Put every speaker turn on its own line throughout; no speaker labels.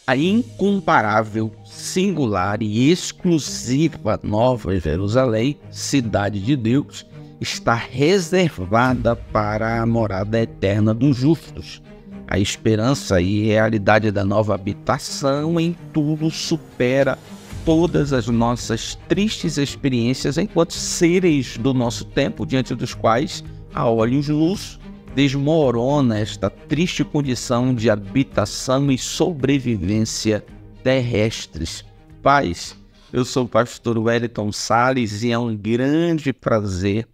A incomparável, singular e exclusiva Nova Jerusalém, cidade de Deus, está reservada para a morada eterna dos justos. A esperança e realidade da nova habitação em tudo supera todas as nossas tristes experiências enquanto seres do nosso tempo, diante dos quais, a olhos nus, desmorona esta triste condição de habitação e sobrevivência terrestres. Paz, eu sou o pastor Wellington Salles e é um grande prazer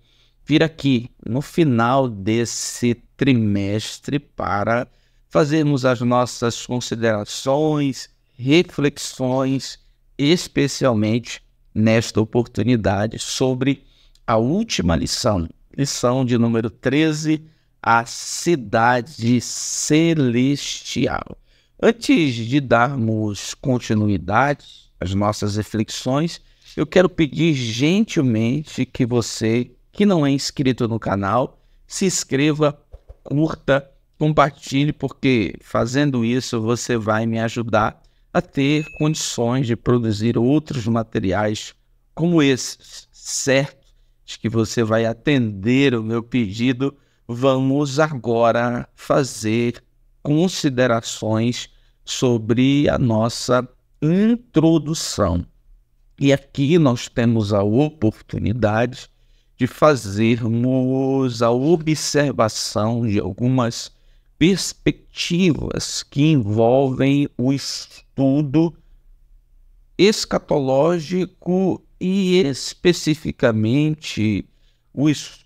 vir aqui no final desse trimestre para fazermos as nossas considerações, reflexões, especialmente nesta oportunidade sobre a última lição de número 13, a cidade celestial. Antes de darmos continuidade às nossas reflexões, eu quero pedir gentilmente que você, que não é inscrito no canal, se inscreva, curta, compartilhe, porque fazendo isso você vai me ajudar a ter condições de produzir outros materiais como esses. Certo de que você vai atender o meu pedido. Vamos agora fazer considerações sobre a nossa introdução. E aqui nós temos a oportunidade de fazermos a observação de algumas perspectivas que envolvem o estudo escatológico e especificamente o estudo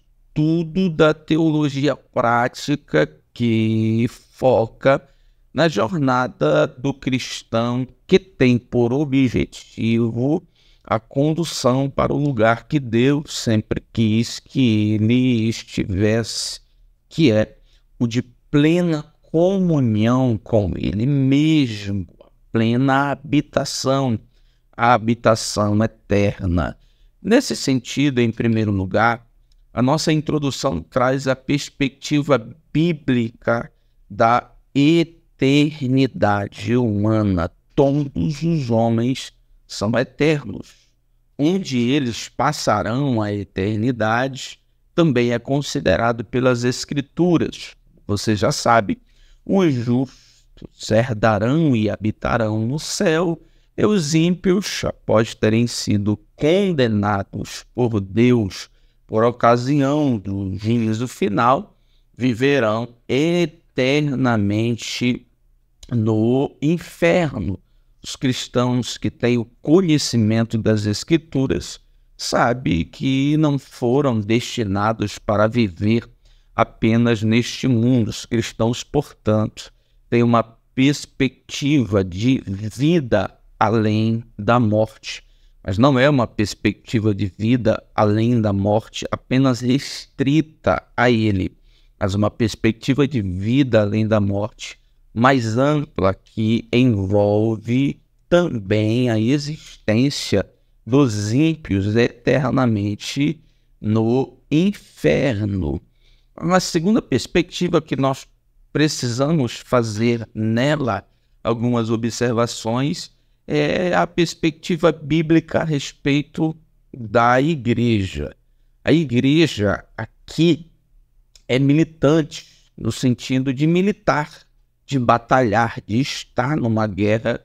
da teologia prática que foca na jornada do cristão que tem por objetivo a condução para o lugar que Deus sempre quis que ele estivesse, que é o de plena comunhão com ele mesmo, a plena habitação, a habitação eterna. Nesse sentido, em primeiro lugar, a nossa introdução traz a perspectiva bíblica da eternidade humana. Todos os homens são eternos. Onde eles passarão a eternidade também é considerado pelas Escrituras. Você já sabe, os justos herdarão e habitarão no céu, e os ímpios, após terem sido condenados por Deus por ocasião do juízo final, viverão eternamente no inferno. Os cristãos que têm o conhecimento das Escrituras sabem que não foram destinados para viver apenas neste mundo. Os cristãos, portanto, têm uma perspectiva de vida além da morte. Mas não é uma perspectiva de vida além da morte apenas restrita a ele, mas uma perspectiva de vida além da morte mais ampla, que envolve também a existência dos ímpios eternamente no inferno. A segunda perspectiva que nós precisamos fazer nela algumas observações é a perspectiva bíblica a respeito da igreja. A igreja aqui é militante, no sentido de militar, de batalhar, de estar numa guerra,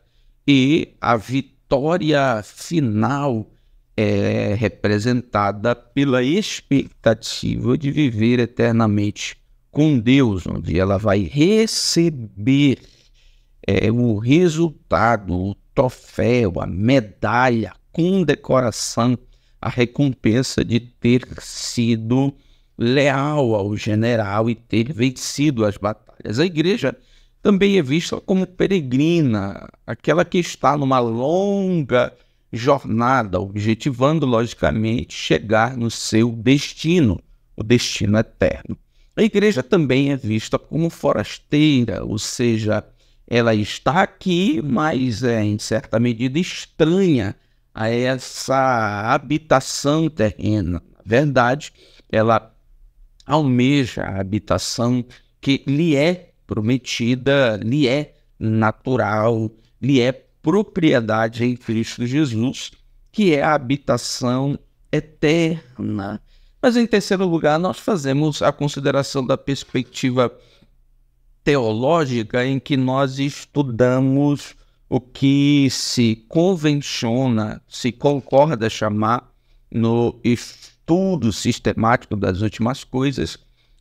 e a vitória final é representada pela expectativa de viver eternamente com Deus, onde ela vai receber o resultado, o troféu, a medalha, a condecoração, a recompensa de ter sido leal ao general e ter vencido as batalhas. A igreja também é vista como peregrina, aquela que está numa longa jornada, objetivando, logicamente, chegar no seu destino, o destino eterno. A igreja também é vista como forasteira, ou seja, ela está aqui, mas é em certa medida estranha a essa habitação terrena. Na verdade, ela almeja a habitação que lhe é prometida, lhe é natural, lhe é propriedade em Cristo Jesus, que é a habitação eterna. Mas, em terceiro lugar, nós fazemos a consideração da perspectiva teológica, em que nós estudamos o que se convenciona, se concorda chamar no estudo sistemático das últimas coisas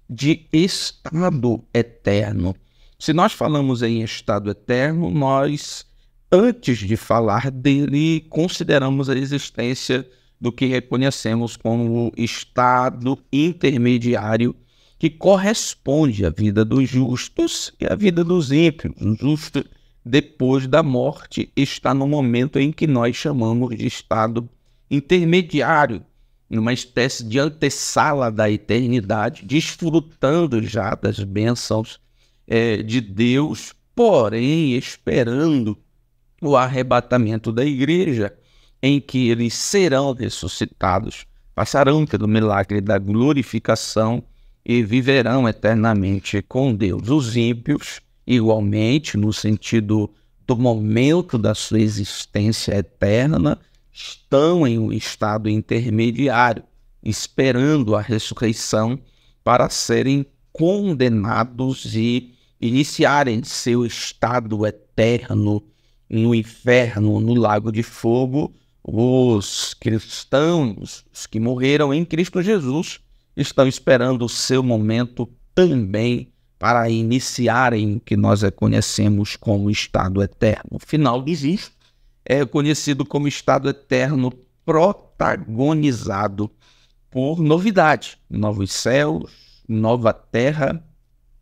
de estado eterno. Se nós falamos em estado eterno, nós, antes de falar dele, consideramos a existência do que reconhecemos como estado intermediário, que corresponde à vida dos justos e à vida dos ímpios. O justo, depois da morte, está no momento em que nós chamamos de estado intermediário, numa espécie de antessala da eternidade, desfrutando já das bênçãos de Deus, porém esperando o arrebatamento da igreja, em que eles serão ressuscitados, passarão pelo milagre da glorificação e viverão eternamente com Deus. Os ímpios, igualmente, no sentido do momento da sua existência eterna, estão em um estado intermediário, esperando a ressurreição para serem condenados e iniciarem seu estado eterno no inferno, no lago de fogo. Os cristãos, os que morreram em Cristo Jesus, estão esperando o seu momento também para iniciarem o que nós reconhecemos como estado eterno. O final disso é conhecido como estado eterno protagonizado por novidade, novos céus, nova terra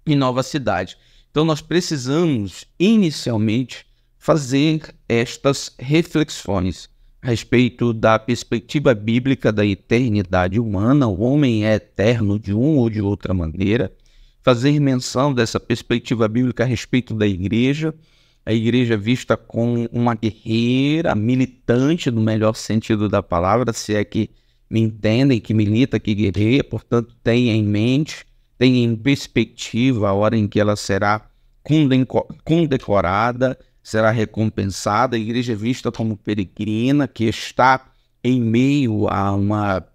e nova cidade. Então nós precisamos inicialmente fazer estas reflexões a respeito da perspectiva bíblica da eternidade humana. O homem é eterno de uma ou de outra maneira. Fazer menção dessa perspectiva bíblica a respeito da igreja, a igreja vista como uma guerreira, militante no melhor sentido da palavra, se é que me entendem, que milita, que guerreia, portanto tenha em mente, tenha em perspectiva a hora em que ela será condecorada, será recompensada. A igreja é vista como peregrina, que está em meio a uma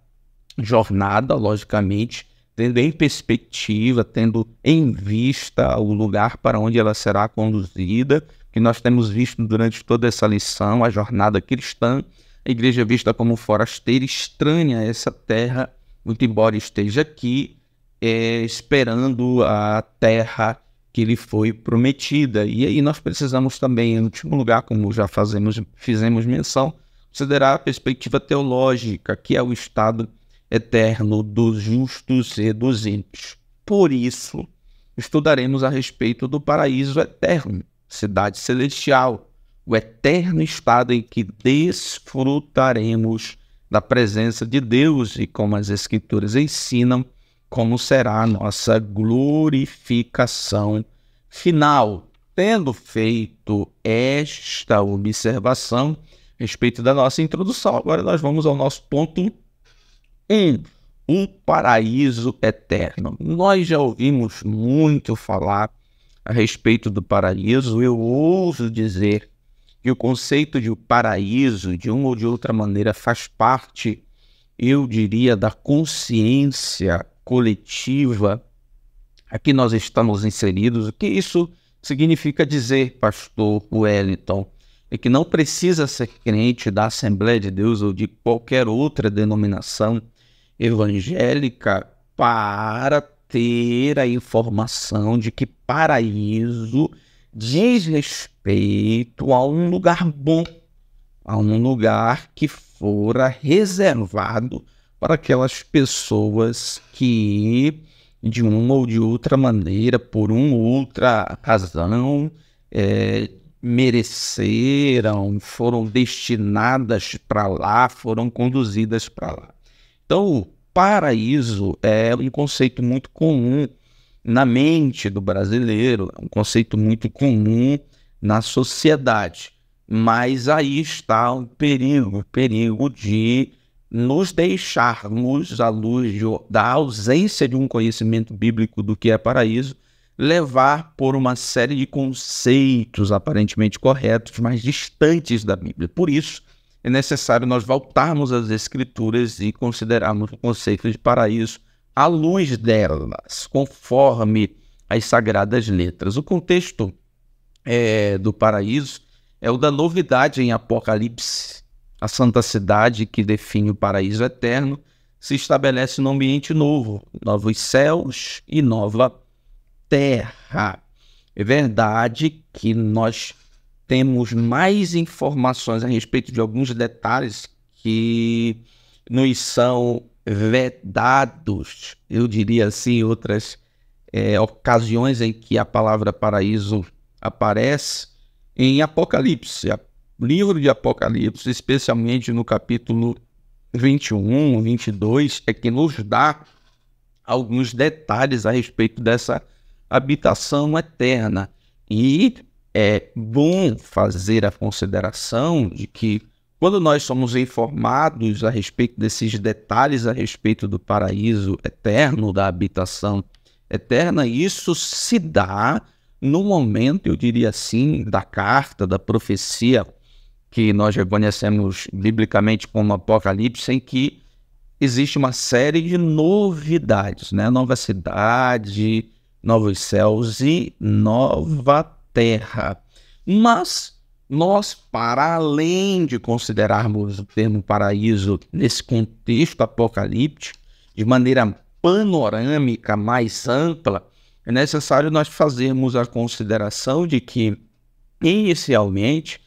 jornada, logicamente, tendo em perspectiva, tendo em vista o lugar para onde ela será conduzida, que nós temos visto durante toda essa lição, a jornada cristã. A igreja é vista como forasteira, estranha a essa terra, muito embora esteja aqui, esperando a terra que lhe foi prometida. E aí nós precisamos também, em último lugar, como já fizemos menção, considerar a perspectiva teológica, que é o estado eterno dos justos e dos ímpios. Por isso, estudaremos a respeito do paraíso eterno, cidade celestial, o eterno estado em que desfrutaremos da presença de Deus e, como as Escrituras ensinam, como será a nossa glorificação final. Tendo feito esta observação a respeito da nossa introdução, agora nós vamos ao nosso ponto 1, um paraíso eterno. Nós já ouvimos muito falar a respeito do paraíso. Eu ouso dizer que o conceito de paraíso, de uma ou de outra maneira, faz parte, eu diria, da consciência coletiva a que nós estamos inseridos. O que isso significa dizer, pastor Wellington? É que não precisa ser crente da Assembleia de Deus ou de qualquer outra denominação evangélica para ter a informação de que paraíso diz respeito a um lugar bom, a um lugar que fora reservado para aquelas pessoas que, de uma ou de outra maneira, por uma ou outra razão, mereceram, foram destinadas para lá, foram conduzidas para lá. Então, o paraíso é um conceito muito comum na mente do brasileiro, é um conceito muito comum na sociedade. Mas aí está o perigo de nos deixarmos, à luz da ausência de um conhecimento bíblico do que é paraíso, levar por uma série de conceitos aparentemente corretos, mas distantes da Bíblia. Por isso, é necessário nós voltarmos às Escrituras e considerarmos o conceito de paraíso à luz delas, conforme as sagradas letras. O contexto do paraíso é o da novidade em Apocalipse. A santa cidade que define o paraíso eterno se estabelece num ambiente novo, novos céus e nova terra. É verdade que nós temos mais informações a respeito de alguns detalhes que nos são vedados, eu diria assim, outras ocasiões em que a palavra paraíso aparece em Apocalipse, o livro de Apocalipse, especialmente no capítulo 21, 22, é que nos dá alguns detalhes a respeito dessa habitação eterna. E é bom fazer a consideração de que quando nós somos informados a respeito desses detalhes a respeito do paraíso eterno, da habitação eterna, isso se dá no momento, eu diria assim, da carta, da profecia, que nós reconhecemos biblicamente como Apocalipse, em que existe uma série de novidades, né? Nova cidade, novos céus e nova terra. Mas nós, para além de considerarmos o termo paraíso nesse contexto apocalíptico, de maneira panorâmica, mais ampla, é necessário nós fazermos a consideração de que, inicialmente,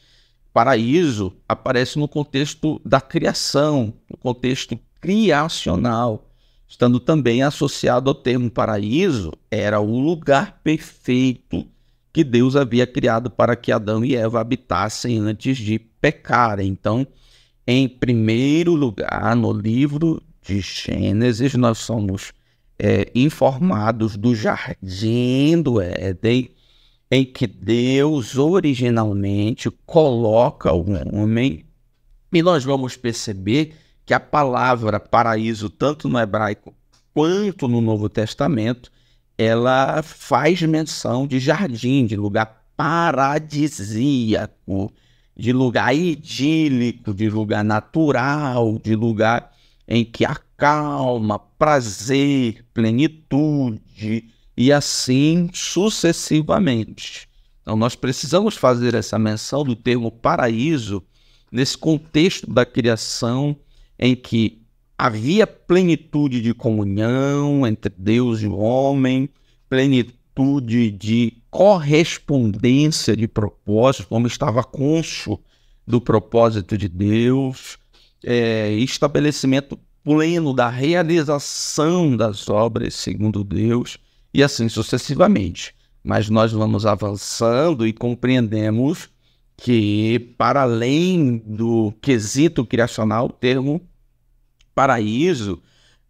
paraíso aparece no contexto da criação, no contexto criacional, estando também associado ao termo paraíso, era o lugar perfeito que Deus havia criado para que Adão e Eva habitassem antes de pecarem. Então, em primeiro lugar, no livro de Gênesis, nós somos informados do jardim do Éden, em que Deus originalmente coloca o homem, e nós vamos perceber que a palavra paraíso, tanto no hebraico quanto no Novo Testamento, ela faz menção de jardim, de lugar paradisíaco, de lugar idílico, de lugar natural, de lugar em que há calma, prazer, plenitude, e assim sucessivamente. Então, nós precisamos fazer essa menção do termo paraíso nesse contexto da criação em que havia plenitude de comunhão entre Deus e o homem, plenitude de correspondência de propósito, como estava cônscio do propósito de Deus, estabelecimento pleno da realização das obras segundo Deus, e assim sucessivamente. Mas nós vamos avançando e compreendemos que, para além do quesito criacional, o termo paraíso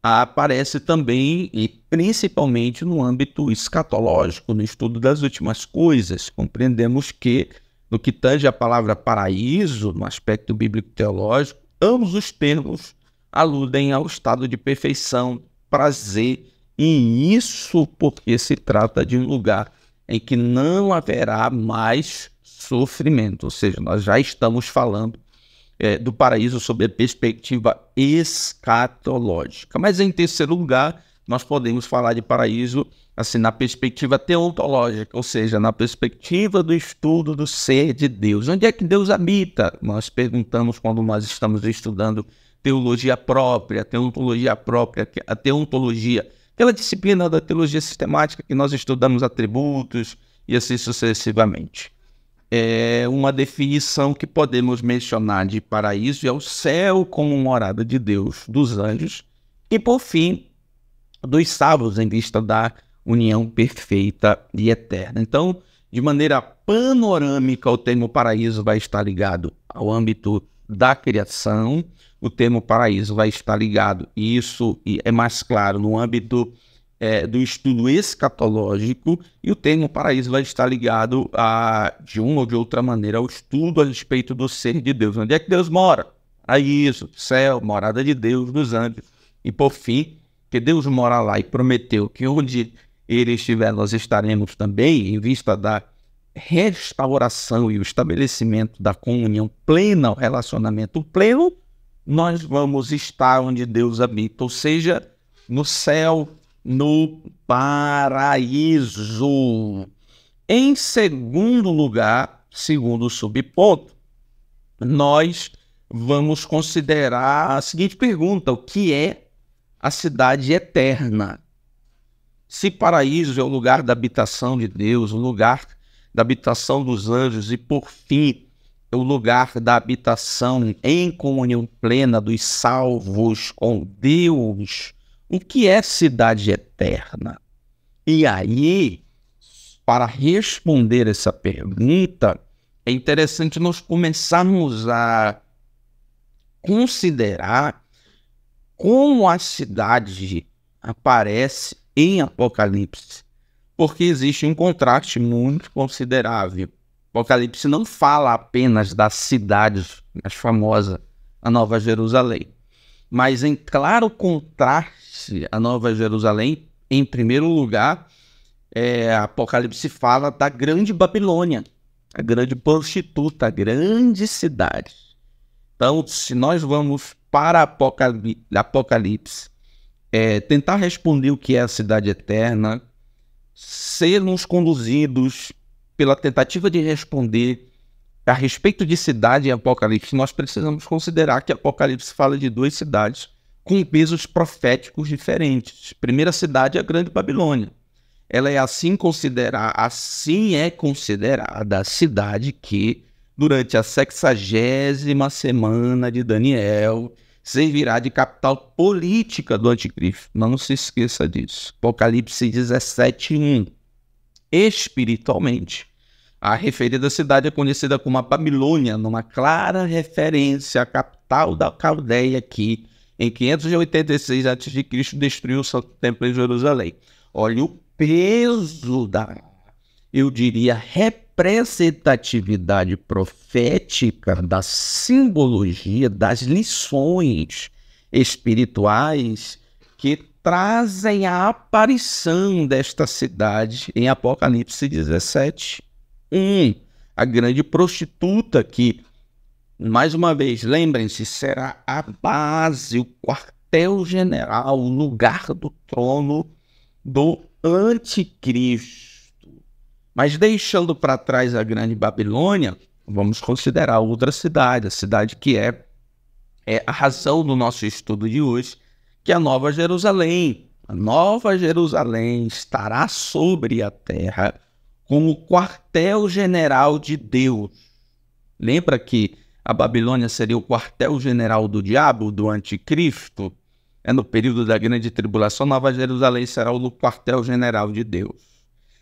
aparece também e principalmente no âmbito escatológico, no estudo das últimas coisas. Compreendemos que, no que tange a palavra paraíso, no aspecto bíblico-teológico, ambos os termos aludem ao estado de perfeição, prazer, e isso porque se trata de um lugar em que não haverá mais sofrimento. Ou seja, nós já estamos falando do paraíso sob a perspectiva escatológica. Mas, em terceiro lugar, nós podemos falar de paraíso assim, na perspectiva teontológica, ou seja, na perspectiva do estudo do ser de Deus. Onde é que Deus habita? Nós perguntamos quando nós estamos estudando teologia própria, a teontologia, aquela disciplina da teologia sistemática que nós estudamos atributos e assim sucessivamente. É uma definição que podemos mencionar de paraíso é o céu como morada de Deus, dos anjos, e por fim, dos salvos em vista da união perfeita e eterna. Então, de maneira panorâmica, o termo paraíso vai estar ligado ao âmbito da criação, o termo paraíso vai estar ligado, e isso é mais claro, no âmbito do estudo escatológico, e o termo paraíso vai estar ligado, de uma ou de outra maneira, ao estudo a respeito do ser de Deus. Onde é que Deus mora? Paraíso, céu, morada de Deus, dos anjos. E por fim, que Deus mora lá e prometeu que onde ele estiver, nós estaremos também, em vista da restauração e o estabelecimento da comunhão plena, o relacionamento pleno, nós vamos estar onde Deus habita, ou seja, no céu, no paraíso. Em segundo lugar, segundo subponto, nós vamos considerar a seguinte pergunta: o que é a cidade eterna? Se paraíso é o lugar da habitação de Deus, o lugar da habitação dos anjos e, por fim, o lugar da habitação em comunhão plena dos salvos com Deus, o que é cidade eterna? E aí, para responder essa pergunta, é interessante nós começarmos a considerar como a cidade aparece em Apocalipse, porque existe um contraste muito considerável. Apocalipse não fala apenas da cidade mais famosa, a Nova Jerusalém, mas em claro contraste à Nova Jerusalém, em primeiro lugar, Apocalipse fala da grande Babilônia, a grande prostituta, a grande cidade. Então, se nós vamos para Apocalipse, tentar responder o que é a cidade eterna, sermos conduzidos pela tentativa de responder a respeito de cidade em Apocalipse, nós precisamos considerar que Apocalipse fala de duas cidades com pesos proféticos diferentes. A primeira cidade é a Grande Babilônia. Ela é assim é considerada a cidade que, durante a 60ª semana de Daniel, servirá de capital política do anticristo. Não se esqueça disso. Apocalipse 17:1. Espiritualmente, a referida cidade é conhecida como a Babilônia, numa clara referência à capital da Caldeia, que em 586 a.C. destruiu o Santo Templo em Jerusalém. Olha o peso eu diria, representatividade profética da simbologia, das lições espirituais que trazem a aparição desta cidade em Apocalipse 17:1. A grande prostituta que, mais uma vez, lembrem-se, será a base, o quartel-general, o lugar do trono do anticristo. Mas deixando para trás a grande Babilônia, vamos considerar outra cidade, a cidade que é a razão do nosso estudo de hoje, que é a Nova Jerusalém. A Nova Jerusalém estará sobre a terra como quartel-general de Deus. Lembra que a Babilônia seria o quartel-general do diabo, do anticristo? No período da grande tribulação, Nova Jerusalém será o quartel-general de Deus.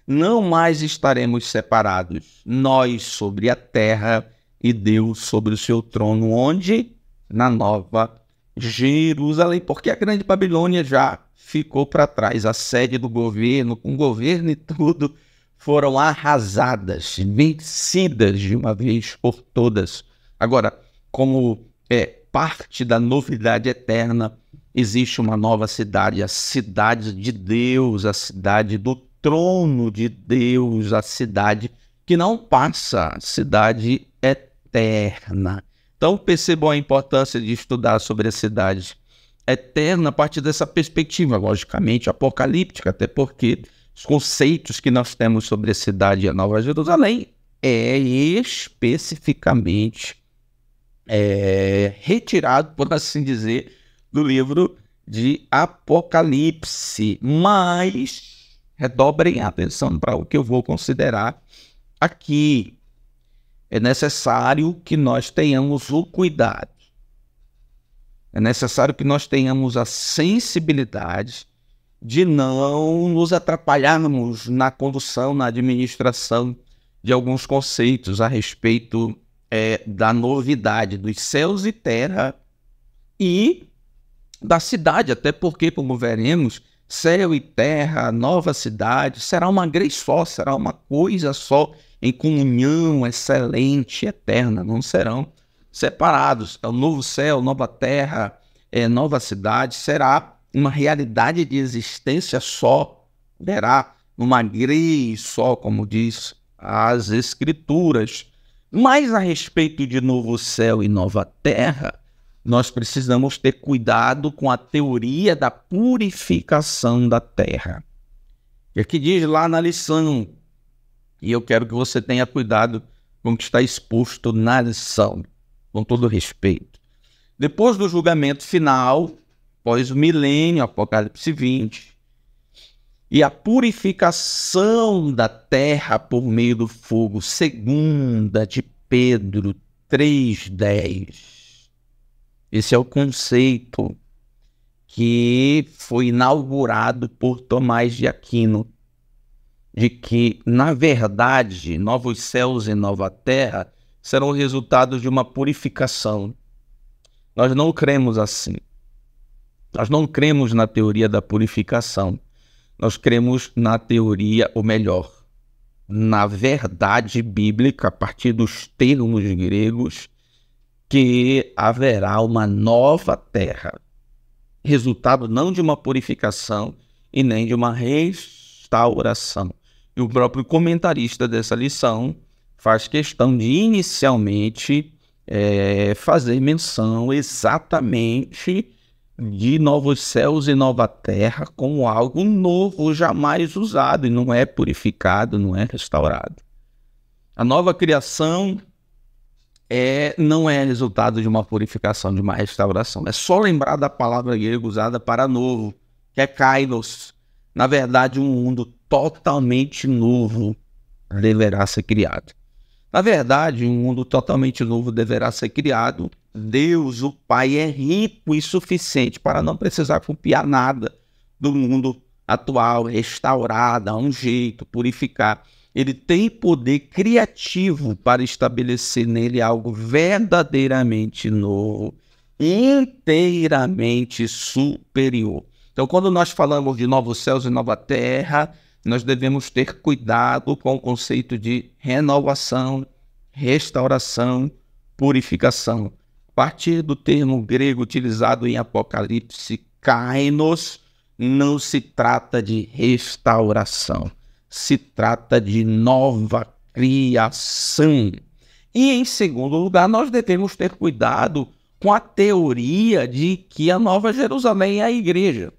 Não mais estaremos separados, nós sobre a terra e Deus sobre o seu trono, onde? Na Nova Jerusalém, porque a grande Babilônia já ficou para trás, a sede do governo, com governo e tudo, foram arrasadas, vencidas de uma vez por todas. Agora, como parte da novidade eterna, existe uma nova cidade, a cidade de Deus, a cidade do trono de Deus, a cidade que não passa, a cidade eterna. Então percebam a importância de estudar sobre a cidade eterna a partir dessa perspectiva, logicamente apocalíptica, até porque os conceitos que nós temos sobre a cidade e a Nova Jerusalém especificamente retirado, por assim dizer, do livro de Apocalipse, mas redobrem a atenção para o que eu vou considerar aqui. É necessário que nós tenhamos o cuidado, é necessário que nós tenhamos a sensibilidade de não nos atrapalharmos na condução, na administração de alguns conceitos a respeito da novidade dos céus e terra e da cidade, até porque, como veremos, céu e terra, nova cidade, será uma grande só, será uma coisa só, em comunhão excelente, eterna, não serão separados. É o novo céu, nova terra, nova cidade, será uma realidade de existência só, verá numa grei só, como diz as Escrituras. Mas a respeito de novo céu e nova terra, nós precisamos ter cuidado com a teoria da purificação da terra. E aqui diz lá na lição, e eu quero que você tenha cuidado com o que está exposto na lição, com todo respeito. Depois do julgamento final, após o milênio, Apocalipse 20, e a purificação da terra por meio do fogo, 2 de Pedro 3,10. Esse é o conceito que foi inaugurado por Tomás de Aquino, de que, na verdade, novos céus e nova terra serão resultados de uma purificação. Nós não cremos assim. Nós não cremos na teoria da purificação. Nós cremos na teoria, ou melhor, na verdade bíblica, a partir dos termos gregos, que haverá uma nova terra, resultado não de uma purificação e nem de uma restauração. E o próprio comentarista dessa lição faz questão de inicialmente fazer menção exatamente de novos céus e nova terra como algo novo, jamais usado, e não é purificado, não é restaurado. A nova criação não é resultado de uma purificação, de uma restauração. É só lembrar da palavra grega usada para novo, que é kainos. Na verdade, um mundo totalmente novo deverá ser criado. Na verdade, um mundo totalmente novo deverá ser criado. Deus, o Pai, é rico e suficiente para não precisar copiar nada do mundo atual, restaurar, dar um jeito, purificar. Ele tem poder criativo para estabelecer nele algo verdadeiramente novo, inteiramente superior. Então, quando nós falamos de novos céus e nova terra, nós devemos ter cuidado com o conceito de renovação, restauração, purificação. A partir do termo grego utilizado em Apocalipse, kainos, não se trata de restauração, se trata de nova criação. E, em segundo lugar, nós devemos ter cuidado com a teoria de que a Nova Jerusalém é a igreja.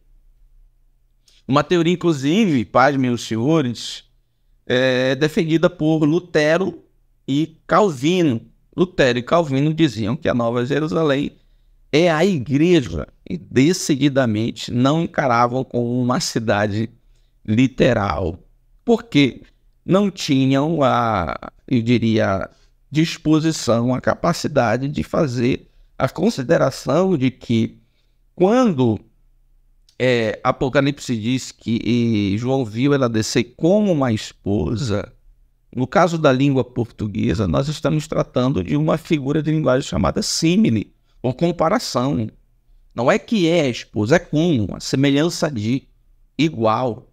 Uma teoria, inclusive, paz, meus senhores, defendida por Lutero e Calvino. Lutero e Calvino diziam que a Nova Jerusalém é a igreja e decididamente não encaravam como uma cidade literal, porque não tinham eu diria, disposição, a capacidade de fazer a consideração de que quando Apocalipse diz que João viu ela descer como uma esposa, no caso da língua portuguesa, nós estamos tratando de uma figura de linguagem chamada símile, ou comparação. Não é que é a esposa, é como, a semelhança de, igual.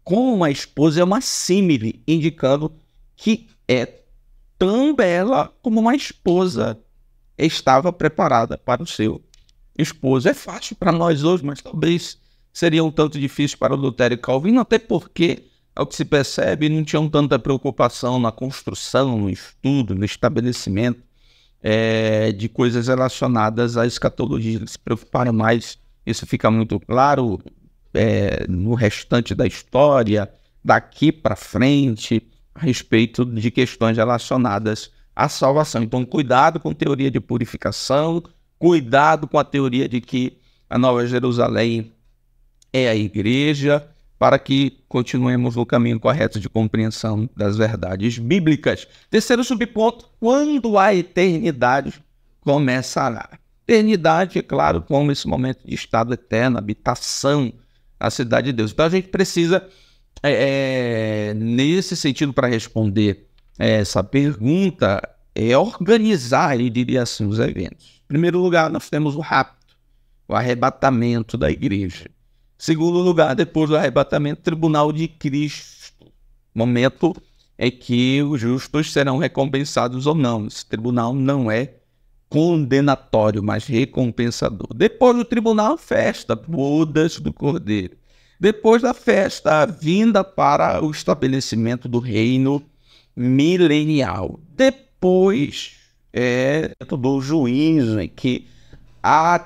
Como uma esposa é uma símile, indicando que é tão bela como uma esposa estava preparada para o seu esposo. É fácil para nós hoje, mas talvez seria um tanto difícil para o Lutero e Calvino, até porque, ao que se percebe, não tinham tanta preocupação na construção, no estudo, no estabelecimento de coisas relacionadas à escatologia. Eles se preocuparam mais, isso fica muito claro no restante da história, daqui para frente, a respeito de questões relacionadas à salvação. Então, cuidado com a teoria de purificação, cuidado com a teoria de que a Nova Jerusalém é a igreja, para que continuemos no caminho correto de compreensão das verdades bíblicas. Terceiro subponto, quando a eternidade começará. Eternidade, é claro, como esse momento de estado eterno, habitação, a cidade de Deus. Então a gente precisa, nesse sentido, para responder essa pergunta, organizar, eu diria assim, os eventos. Em primeiro lugar, nós temos o rapto, o arrebatamento da igreja. Segundo lugar, depois do arrebatamento, tribunal de Cristo. Momento em que os justos serão recompensados ou não. Esse tribunal não é condenatório, mas recompensador. Depois do tribunal, festa, bodas do Cordeiro. Depois da festa, a vinda para o estabelecimento do reino milenial. Depois do juízo, em que a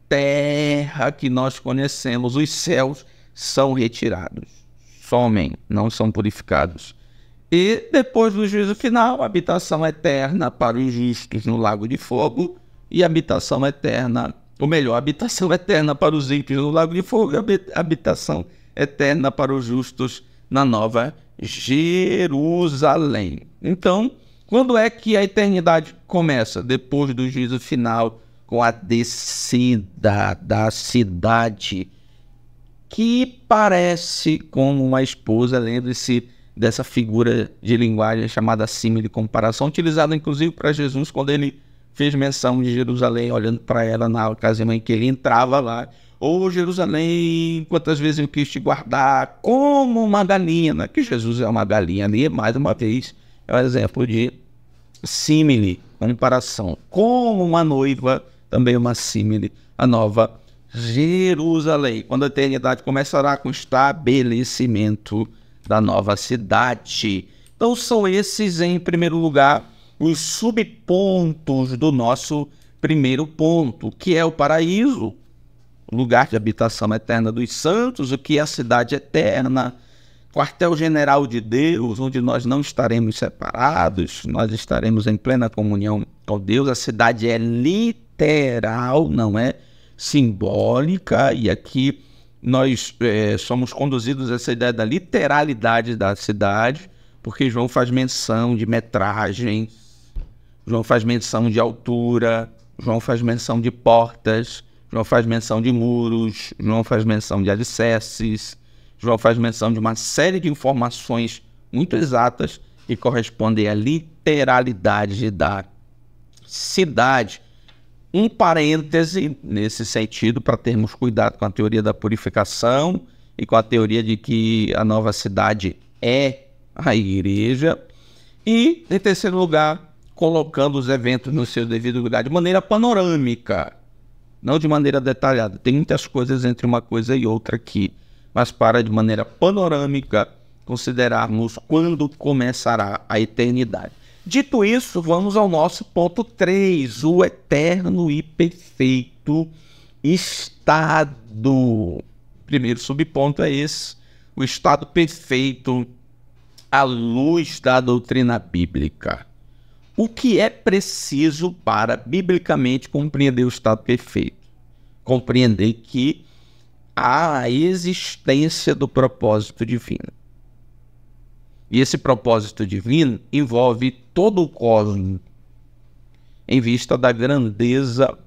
terra que nós conhecemos, os céus, são retirados. Somem, não são purificados. E depois do juízo final, habitação eterna para os justos no lago de fogo e habitação eterna, ou melhor, habitação eterna para os ímpios no lago de fogo e habitação eterna para os justos na nova Jerusalém. Então, quando é que a eternidade começa? Depois do juízo final, com a descida da cidade, que parece como uma esposa. Lembre-se dessa figura de linguagem chamada símile comparação, utilizada inclusive para Jesus quando ele fez menção de Jerusalém, olhando para ela na ocasião em que ele entrava lá. Ô Jerusalém, quantas vezes eu quis te guardar como uma galinha, não é que Jesus é uma galinha ali, mais uma vez, é um exemplo de símile, comparação. Como uma noiva, também uma símile, a nova Jerusalém, quando a eternidade começará com o estabelecimento da nova cidade. Então são esses, em primeiro lugar, os subpontos do nosso primeiro ponto, que é o paraíso, o lugar de habitação eterna dos santos, o que é a cidade eterna, quartel-general de Deus, onde nós não estaremos separados, nós estaremos em plena comunhão com Deus. A cidade é literal, não é simbólica, e aqui nós somos conduzidos a essa ideia da literalidade da cidade, porque João faz menção de metragem, João faz menção de altura, João faz menção de portas, João faz menção de muros, João faz menção de alicerces, João faz menção de uma série de informações muito exatas que correspondem à literalidade da cidade. Um parêntese nesse sentido, para termos cuidado com a teoria da purificação e com a teoria de que a nova cidade é a igreja. E, em terceiro lugar, colocando os eventos no seu devido lugar de maneira panorâmica, não de maneira detalhada. Tem muitas coisas entre uma coisa e outra aqui, mas para, de maneira panorâmica, considerarmos quando começará a eternidade. Dito isso, vamos ao nosso ponto 3, o eterno e perfeito estado. Primeiro subponto é esse, o estado perfeito à luz da doutrina bíblica. O que é preciso para, biblicamente, compreender o estado perfeito? Compreender que há a existência do propósito divino. E esse propósito divino envolve todo o cosmos, em vista da grandeza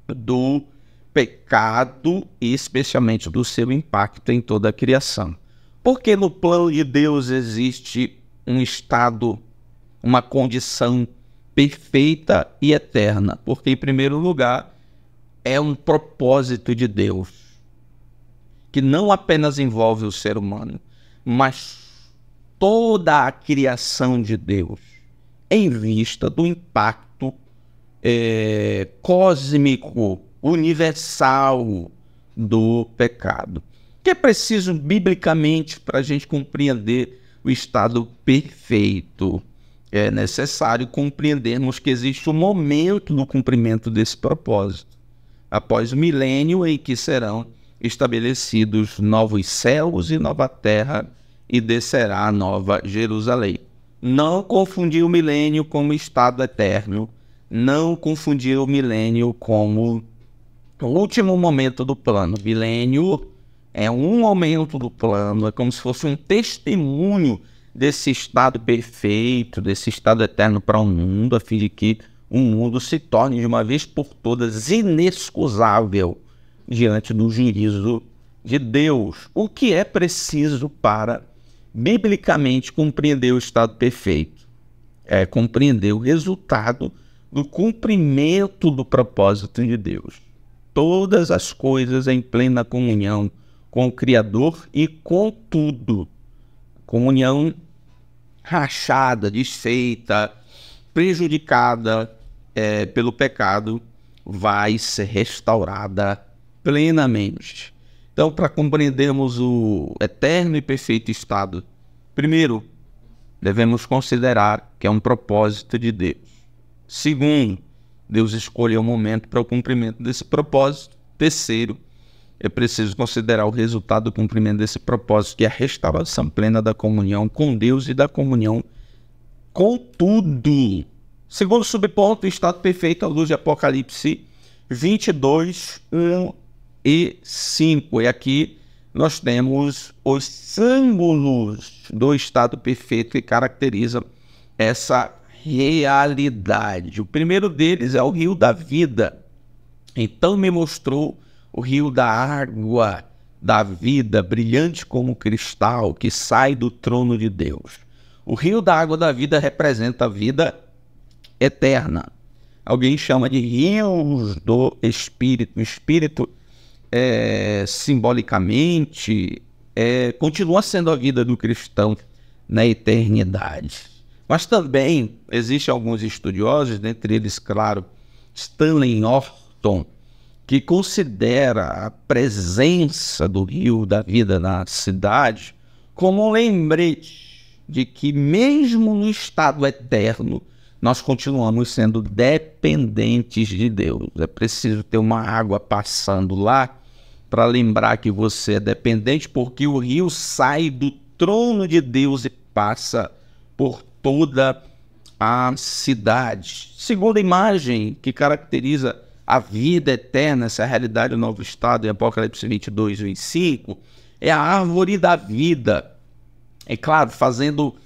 do pecado e especialmente do seu impacto em toda a criação. Porque no plano de Deus existe um estado, uma condição perfeita e eterna. Porque, em primeiro lugar, é um propósito de Deus, que não apenas envolve o ser humano, mas toda a criação de Deus, em vista do impacto cósmico, universal do pecado. O que é preciso biblicamente para a gente compreender o estado perfeito? É necessário compreendermos que existe um momento no cumprimento desse propósito, após o milênio em que serão estabelecidos novos céus e nova terra, e descerá a nova Jerusalém. Não confundir o milênio como estado eterno, não confundir o milênio como o último momento do plano. O milênio é um momento do plano, é como se fosse um testemunho desse estado perfeito, desse estado eterno para o mundo, a fim de que o mundo se torne de uma vez por todas inexcusável diante do juízo de Deus. O que é preciso para biblicamente compreender o estado perfeito? É compreender o resultado do cumprimento do propósito de Deus. Todas as coisas em plena comunhão com o Criador e com tudo. Comunhão rachada, desfeita, prejudicada pelo pecado, vai ser restaurada plenamente. Então, para compreendermos o eterno e perfeito estado, primeiro, devemos considerar que é um propósito de Deus. Segundo, Deus escolheu o momento para o cumprimento desse propósito. Terceiro, é preciso considerar o resultado do cumprimento desse propósito, que é a restauração plena da comunhão com Deus e da comunhão com tudo. Segundo subponto, o estado perfeito à luz de Apocalipse 22, 1 e 5. E aqui nós temos os símbolos do estado perfeito que caracteriza essa realidade. O primeiro deles é o rio da vida. Então me mostrou o rio da água da vida, brilhante como cristal, que sai do trono de Deus. O rio da água da vida representa a vida eterna. Alguém chama de rios do Espírito. O Espírito, simbolicamente, continua sendo a vida do cristão na eternidade. Mas também existem alguns estudiosos, dentre eles, claro, Stanley Norton, que considera a presença do rio da vida na cidade como um lembrete de que, mesmo no estado eterno, nós continuamos sendo dependentes de Deus. É preciso ter uma água passando lá para lembrar que você é dependente, porque o rio sai do trono de Deus e passa por toda a cidade. Segunda imagem que caracteriza a vida eterna, essa realidade do novo estado, em Apocalipse 22, 25, é a árvore da vida. É claro, fazendo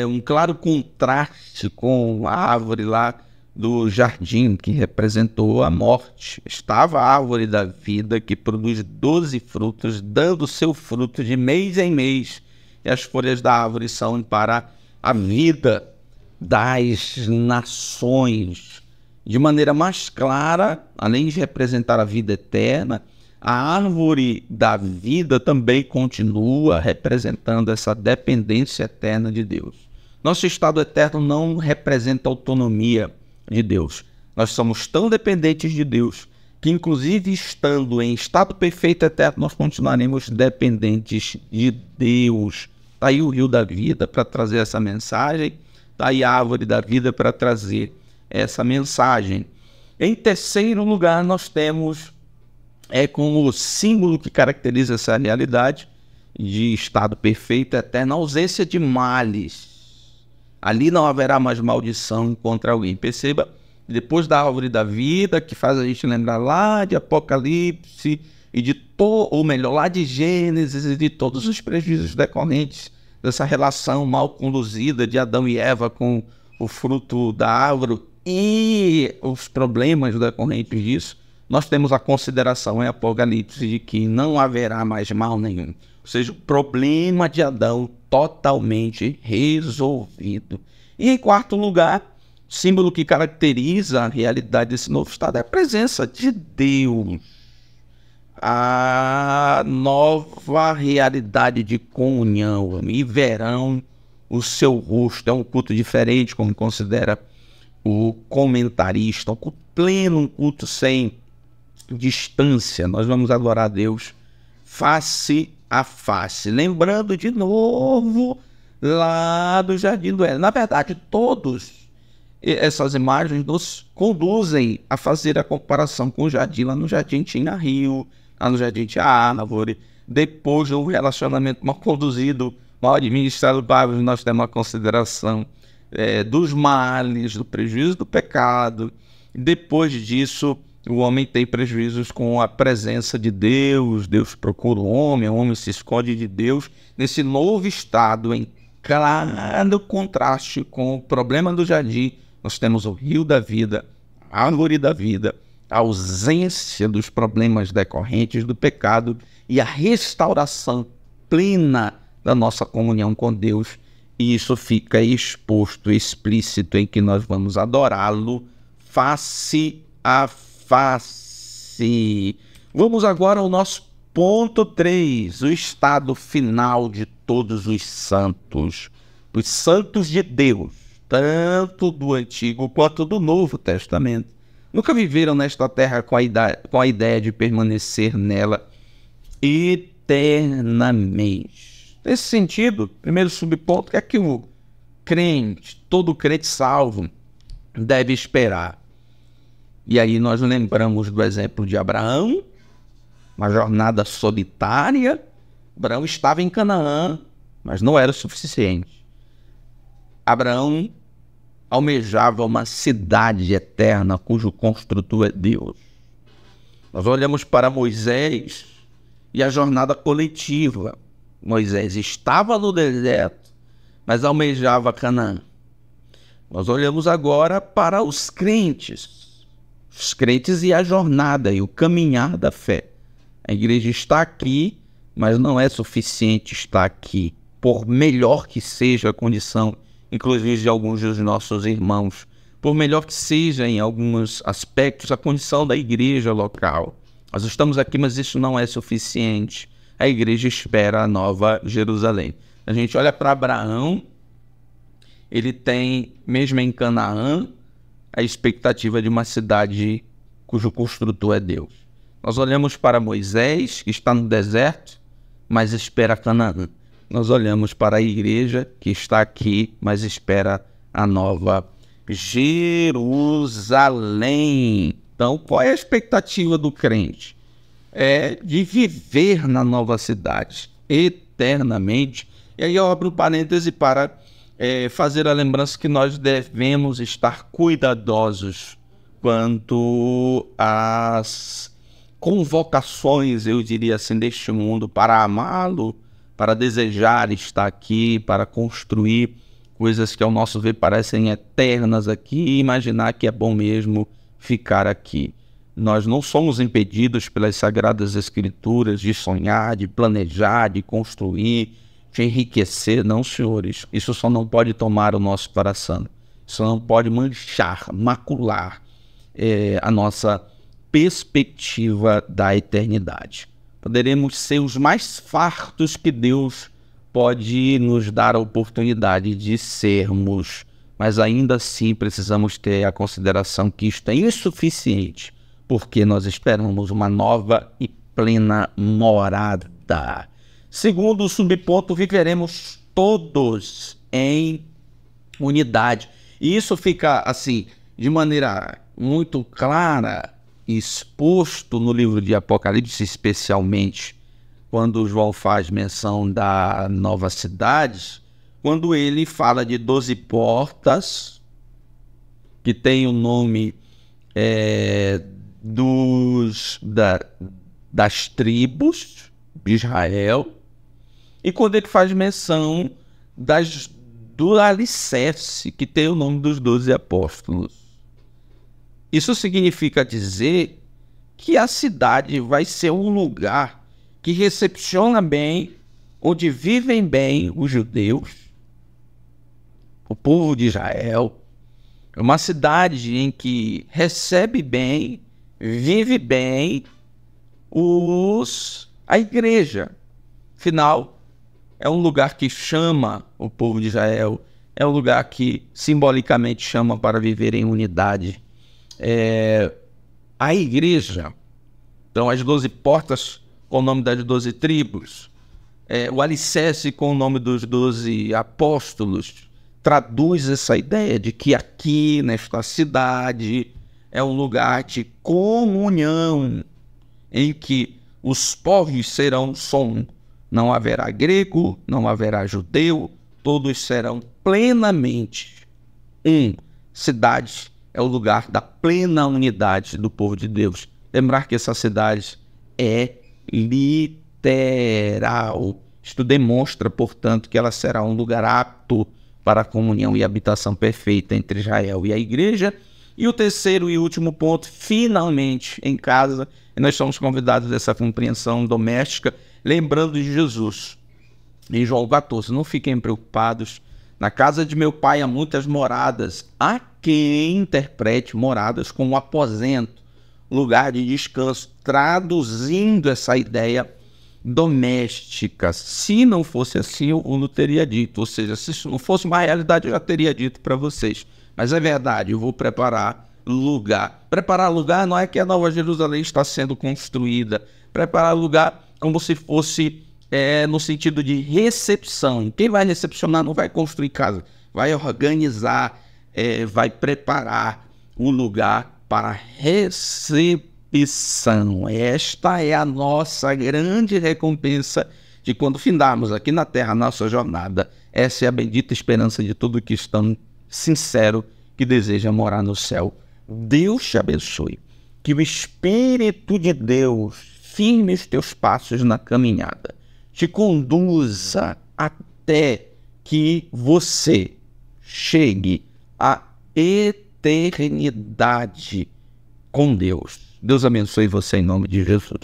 um claro contraste com a árvore lá do jardim, que representou a morte. Estava a árvore da vida, que produz 12 frutos, dando seu fruto de mês em mês. E as folhas da árvore são para a vida das nações. De maneira mais clara, além de representar a vida eterna, a árvore da vida também continua representando essa dependência eterna de Deus. Nosso estado eterno não representa a autonomia de Deus. Nós somos tão dependentes de Deus que, inclusive estando em estado perfeito eterno, nós continuaremos dependentes de Deus. Está aí o rio da vida para trazer essa mensagem, está aí a árvore da vida para trazer essa mensagem. Em terceiro lugar, nós temos como símbolo que caracteriza essa realidade de estado perfeito eterno, a ausência de males. Ali não haverá mais maldição contra alguém. Perceba, depois da árvore da vida, que faz a gente lembrar lá de Apocalipse, ou melhor, lá de Gênesis, e de todos os prejuízos decorrentes dessa relação mal conduzida de Adão e Eva com o fruto da árvore e os problemas decorrentes disso, nós temos a consideração em Apocalipse de que não haverá mais mal nenhum. Ou seja, o problema de Adão totalmente resolvido. E em quarto lugar, o símbolo que caracteriza a realidade desse novo estado é a presença de Deus. A nova realidade de comunhão, e verão o seu rosto. É um culto diferente, como considera o comentarista, um culto pleno, um culto sem distância. Nós vamos adorar a Deus face a face. Lembrando de novo lá do Jardim do Éden. Na verdade, todas essas imagens nos conduzem a fazer a comparação com o jardim. Lá no jardim tinha rio, lá no jardim tinha árvore. Depois do relacionamento mal conduzido, mal administrado, nós temos a consideração dos males, do prejuízo do pecado. Depois disso, o homem tem prejuízos com a presença de Deus. Deus procura o homem se esconde de Deus. Nesse novo estado, em claro contraste com o problema do jardim, nós temos o rio da vida, a árvore da vida, a ausência dos problemas decorrentes do pecado e a restauração plena da nossa comunhão com Deus. E isso fica exposto, explícito, em que nós vamos adorá-lo face a face. Vamos agora ao nosso ponto 3, o estado final de todos os santos de Deus, tanto do Antigo quanto do Novo Testamento. Nunca viveram nesta terra com a ideia de permanecer nela eternamente. Nesse sentido, primeiro subponto é que o crente, todo crente salvo, deve esperar. E aí nós lembramos do exemplo de Abraão, uma jornada solitária. Abraão estava em Canaã, mas não era o suficiente. Abraão almejava uma cidade eterna cujo construtor é Deus. Nós olhamos para Moisés e a jornada coletiva. Moisés estava no deserto, mas almejava Canaã. Nós olhamos agora para os crentes e a jornada e o caminhar da fé. A igreja está aqui, mas não é suficiente estar aqui, por melhor que seja a condição, inclusive de alguns dos nossos irmãos, por melhor que seja em alguns aspectos a condição da igreja local. Nós estamos aqui, mas isso não é suficiente. A igreja espera a nova Jerusalém. A gente olha para Abraão, ele tem, mesmo em Canaã, a expectativa de uma cidade cujo construtor é Deus. Nós olhamos para Moisés, que está no deserto, mas espera Canaã. Nós olhamos para a igreja, que está aqui, mas espera a nova Jerusalém. Então, qual é a expectativa do crente? É de viver na nova cidade, eternamente. E aí eu abro um parêntese para fazer a lembrança que nós devemos estar cuidadosos quanto às convocações, eu diria assim, deste mundo para amá-lo, para desejar estar aqui, para construir coisas que ao nosso ver parecem eternas aqui e imaginar que é bom mesmo ficar aqui. Nós não somos impedidos pelas Sagradas Escrituras de sonhar, de planejar, de construir, de enriquecer, não, senhores. Isso só não pode tomar o nosso coração. Isso não pode manchar, macular a nossa perspectiva da eternidade. Poderemos ser os mais fartos que Deus pode nos dar a oportunidade de sermos, mas ainda assim precisamos ter a consideração que isto é insuficiente, porque nós esperamos uma nova e plena morada. Segundo o subponto, viveremos todos em unidade. E isso fica, assim, de maneira muito clara, exposto no livro de Apocalipse, especialmente quando João faz menção da nova cidade, quando ele fala de 12 portas, que tem o nome das tribos de Israel, e quando ele faz menção do alicerce, que tem o nome dos 12 apóstolos. Isso significa dizer que a cidade vai ser um lugar que recepciona bem, onde vivem bem os judeus, o povo de Israel. É uma cidade em que recebe bem, vive bem a igreja. Afinal, é um lugar que chama o povo de Israel, é um lugar que simbolicamente chama para viver em unidade. A igreja, então as 12 portas com o nome das 12 tribos, o alicerce com o nome dos 12 apóstolos, traduz essa ideia de que aqui, nesta cidade, é um lugar de comunhão, em que os povos serão som. Não haverá grego, não haverá judeu, todos serão plenamente cidade é o lugar da plena unidade do povo de Deus. Lembrar que essa cidade é literal. Isto demonstra, portanto, que ela será um lugar apto para a comunhão e habitação perfeita entre Israel e a igreja. E o terceiro e último ponto, finalmente, em casa, e nós somos convidados a essa compreensão doméstica, lembrando de Jesus. Em João 14, não fiquem preocupados, na casa de meu pai há muitas moradas. Há quem interprete moradas como um aposento, lugar de descanso, traduzindo essa ideia doméstica. Se não fosse assim, eu não teria dito. Ou seja, se isso não fosse uma realidade, eu já teria dito para vocês. Mas é verdade, eu vou preparar lugar. Preparar lugar não é que a Nova Jerusalém está sendo construída. Preparar lugar como se fosse no sentido de recepção. Quem vai recepcionar não vai construir casa, vai organizar, vai preparar um lugar para recepção. Esta é a nossa grande recompensa de quando findarmos aqui na terra a nossa jornada. Essa é a bendita esperança de todo cristão sincero que deseja morar no céu. Deus te abençoe. Que o Espírito de Deus firme os teus passos na caminhada, te conduza até que você chegue à eternidade com Deus. Deus abençoe você em nome de Jesus.